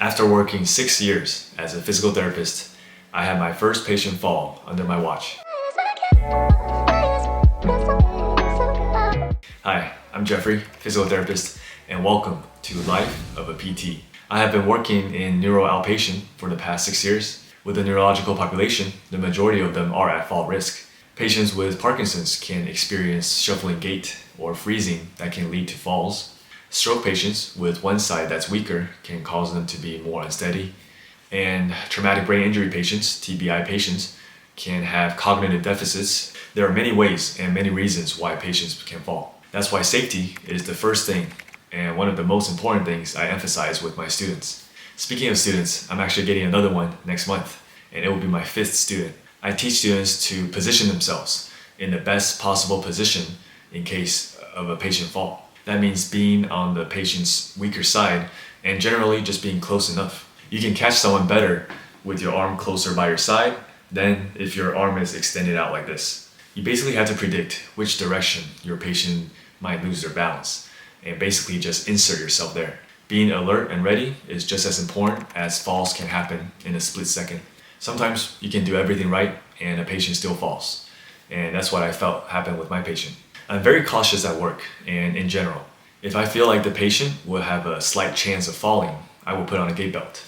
After working 6 years as a physical therapist, I had my first patient fall under my watch. Hi, I'm Jeffrey, physical therapist, and welcome to Life of a PT. I have been working in neuro outpatient for the past 6 years. With the neurological population, the majority of them are at fault risk. Patients with Parkinson's can experience shuffling gait or freezing that can lead to falls. Stroke patients with one side that's weaker can cause them to be more unsteady. And traumatic brain injury patients, TBI patients, can have cognitive deficits. There are many ways and many reasons why patients can fall. That's why safety is the first thing and one of the most important things I emphasize with my students. Speaking of students, I'm actually getting another one next month, and it will be my 5th student. I teach students to position themselves in the best possible position in case of a patient fall. That means being on the patient's weaker side and generally just being close enough. You can catch someone better with your arm closer by your side than if your arm is extended out like this. You basically have to predict which direction your patient might lose their balance and basically just insert yourself there. Being alert and ready is just as important as falls can happen in a split second. Sometimes you can do everything right and a patient still falls. And that's what I felt happened with my patient. I'm very cautious at work and in general. If I feel like the patient will have a slight chance of falling, I will put on a gait belt.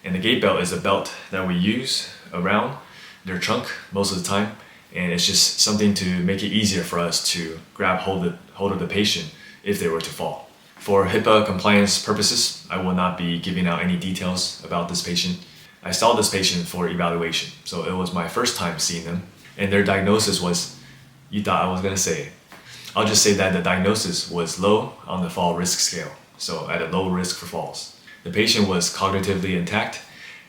And the gait belt is a belt that we use around their trunk most of the time, and it's just something to make it easier for us to grab hold of the patient if they were to fall. For HIPAA compliance purposes, I will not be giving out any details about this patient. I saw this patient for evaluation, so it was my first time seeing them, and their diagnosis was, you thought I was gonna say it. I'll just say that the diagnosis was low on the fall risk scale, so at a low risk for falls. The patient was cognitively intact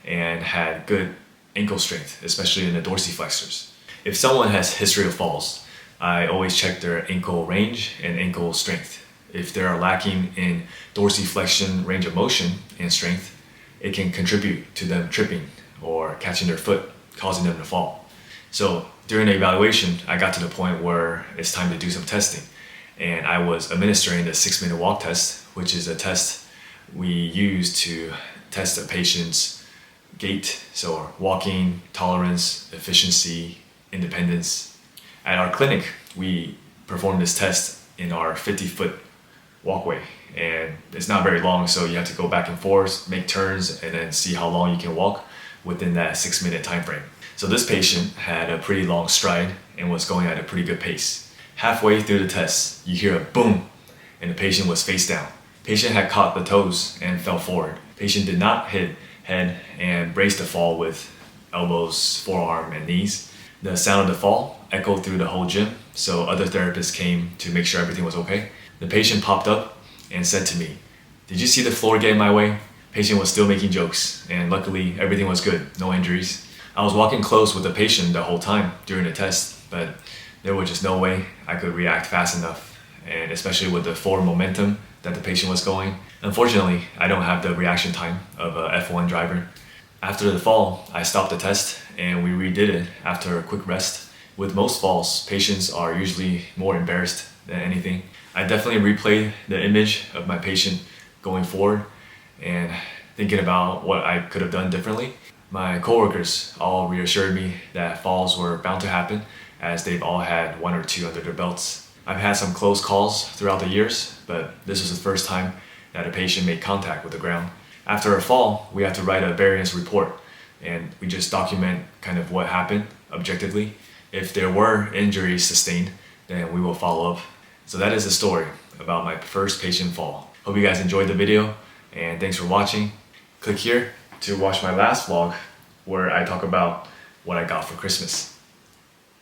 and had good ankle strength, especially in the dorsiflexors. If someone has history of falls, I always check their ankle range and ankle strength. If they are lacking in dorsiflexion range of motion and strength, it can contribute to them tripping or catching their foot, causing them to fall. So during the evaluation, I got to the point where it's time to do some testing. And I was administering the 6-minute walk test, which is a test we use to test a patient's gait, so walking, tolerance, efficiency, independence. At our clinic, we perform this test in our 50-foot walkway. And it's not very long, so you have to go back and forth, make turns, and then see how long you can walk within that 6-minute time frame. So this patient had a pretty long stride and was going at a pretty good pace. Halfway through the test, you hear a boom, and the patient was face down. Patient had caught the toes and fell forward. Patient did not hit head and braced the fall with elbows, forearm, and knees. The sound of the fall echoed through the whole gym, so other therapists came to make sure everything was okay. The patient popped up and said to me, "Did you see the floor get in my way?" Patient was still making jokes, and luckily everything was good, no injuries. I was walking close with the patient the whole time during the test, but there was just no way I could react fast enough, and especially with the forward momentum that the patient was going. Unfortunately, I don't have the reaction time of a F1 driver. After the fall, I stopped the test and we redid it after a quick rest. With most falls, patients are usually more embarrassed than anything. I definitely replayed the image of my patient going forward and thinking about what I could have done differently. My coworkers all reassured me that falls were bound to happen as they've all had 1 or 2 under their belts. I've had some close calls throughout the years, but this was the first time that a patient made contact with the ground. After a fall, we have to write a variance report, and we just document kind of what happened objectively. If there were injuries sustained, then we will follow up. So that is the story about my first patient fall. Hope you guys enjoyed the video, and thanks for watching. Click here to watch my last vlog where I talk about what I got for Christmas.